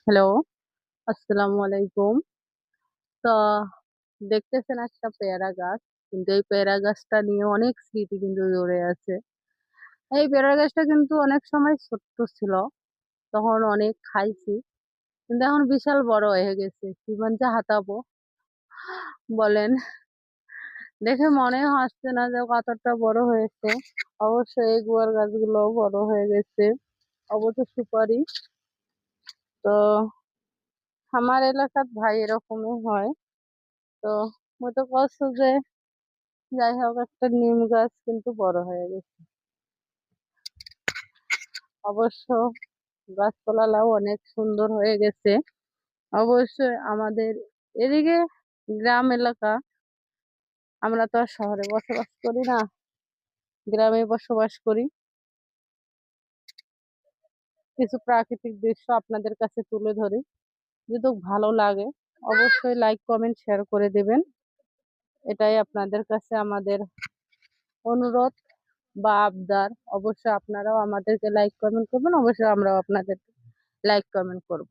Hello, আসসালামু আলাইকুম। তো দেখতেছেন একটা পেয়ারা গাছ। কিন্তু এই পেয়ারা গাছটা নিয়ে অনেক স্মৃতি কিন্তু জড়ে আছে। এই পেয়ারা গাছটা কিন্তু অনেক সময় ছোট্ট ছিল। তখন অনেক খাইছি। কিন্তু এখন বিশাল বড় হয়ে গেছে। কিভাবে যে হাতাবো বলেন? দেখে মনে হচ্ছে না যে কতটা বড় হয়েছে। অবশ্যই এই গুয়ার গাছগুলোও বড় হয়ে গেছে। অবশ্য সুপারি। তো আমার এলাকার ভাই এরকমই হয়। তো মতো কষ্ট যে যাই হোক একটা নিম গাছ কিন্তু বড় হয়ে গেছে। অবশ্য গাছপালাও অনেক সুন্দর হয়ে গেছে। অবশ্যই আমাদের এদিকে গ্রাম এলাকা, আমরা তো আর শহরে বসবাস করি না, গ্রামে বসবাস করি। কিছু প্রাকৃতিক দৃশ্য আপনাদের কাছে তুলে ধরি। যদি ভালো লাগে অবশ্যই লাইক কমেন্ট শেয়ার করে দেবেন। এটাই আপনাদের কাছে আমাদের অনুরোধ বা আবদার। অবশ্যই আপনারাও আমাদেরকে লাইক কমেন্ট করবেন, অবশ্যই আমরাও আপনাদের লাইক কমেন্ট করব।